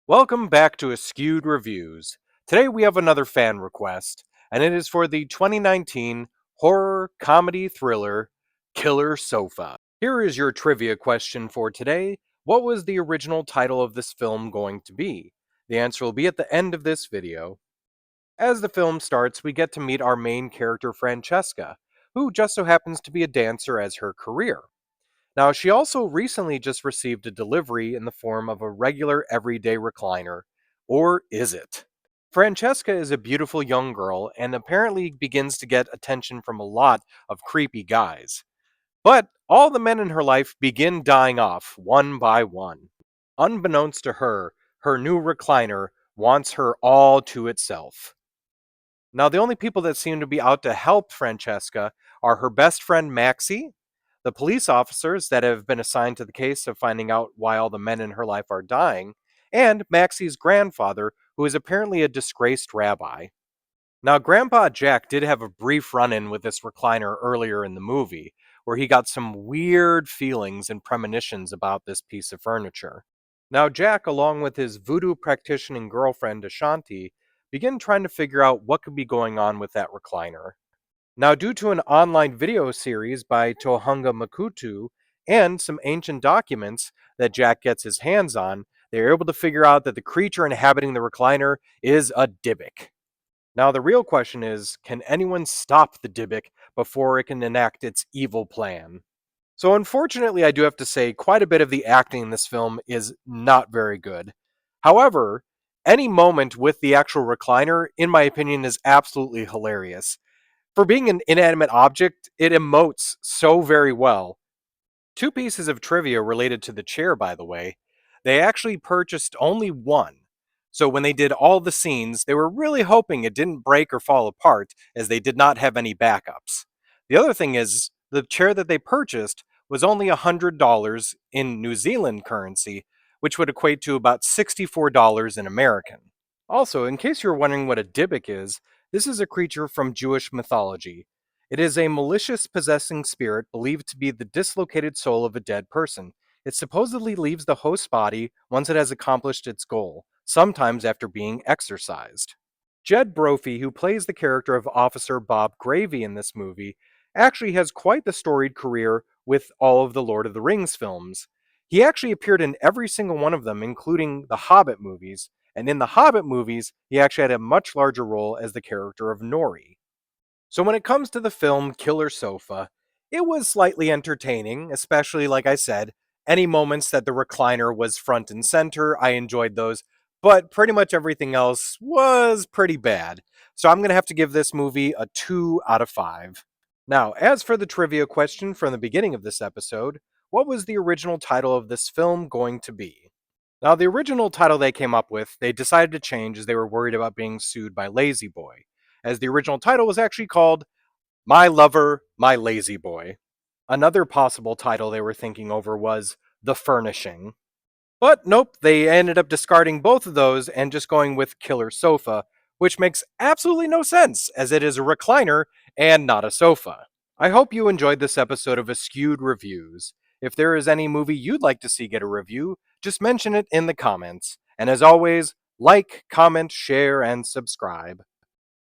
Welcome back to Askewed Reviews. Today we have another fan request, and it is for the 2019 horror comedy thriller Killer Sofa. Here is your trivia question for today. What was the original title of this film going to be? The answer will be at the end of this video. As the film starts, we get to meet our main character Francesca, who just so happens to be a dancer as her career. Now, she also recently just received a delivery in the form of a regular everyday recliner. Or is it? Francesca is a beautiful young girl and apparently begins to get attention from a lot of creepy guys. But all the men in her life begin dying off one by one. Unbeknownst to her, her new recliner wants her all to itself. Now, the only people that seem to be out to help Francesca are her best friend Maxie, the police officers that have been assigned to the case of finding out why all the men in her life are dying, and Maxie's grandfather, who is apparently a disgraced rabbi. Now, Grandpa Jack did have a brief run in with this recliner earlier in the movie, where he got some weird feelings and premonitions about this piece of furniture. Now, Jack, along with his voodoo practicing girlfriend Ashanti, begin trying to figure out what could be going on with that recliner. Now, due to an online video series by Tohunga Makutu and some ancient documents that Jack gets his hands on, they are able to figure out that the creature inhabiting the recliner is a Dybbuk. Now, the real question is, can anyone stop the Dybbuk before it can enact its evil plan? So, unfortunately, I do have to say, quite a bit of the acting in this film is not very good. However, any moment with the actual recliner, in my opinion, is absolutely hilarious. For being an inanimate object, it emotes so very well. Two pieces of trivia related to the chair, by the way. They actually purchased only one. So when they did all the scenes, they were really hoping it didn't break or fall apart, as they did not have any backups. The other thing is, the chair that they purchased was only $100 in New Zealand currency, which would equate to about $64 in American. Also, in case you're wondering what a Dybbuk is, this is a creature from Jewish mythology. It is a malicious possessing spirit believed to be the dislocated soul of a dead person. It supposedly leaves the host's body once it has accomplished its goal, sometimes after being exorcised. Jed Brophy, who plays the character of Officer Bob Gravy in this movie, actually has quite the storied career with all of the Lord of the Rings films. He actually appeared in every single one of them, including the Hobbit movies, and in the Hobbit movies, he actually had a much larger role as the character of Nori. So when it comes to the film Killer Sofa, it was slightly entertaining, especially, like I said, any moments that the recliner was front and center, I enjoyed those, but pretty much everything else was pretty bad. So I'm going to have to give this movie a 2 out of 5. Now, as for the trivia question from the beginning of this episode, what was the original title of this film going to be? Now, the original title they came up with, they decided to change as they were worried about being sued by Lazy Boy, as the original title was actually called My Lover, My Lazy Boy. Another possible title they were thinking over was The Furnishing. But nope, they ended up discarding both of those and just going with Killer Sofa, which makes absolutely no sense, as it is a recliner and not a sofa. I hope you enjoyed this episode of Askewed Reviews. If there is any movie you'd like to see get a review, just mention it in the comments. And as always, like, comment, share, and subscribe.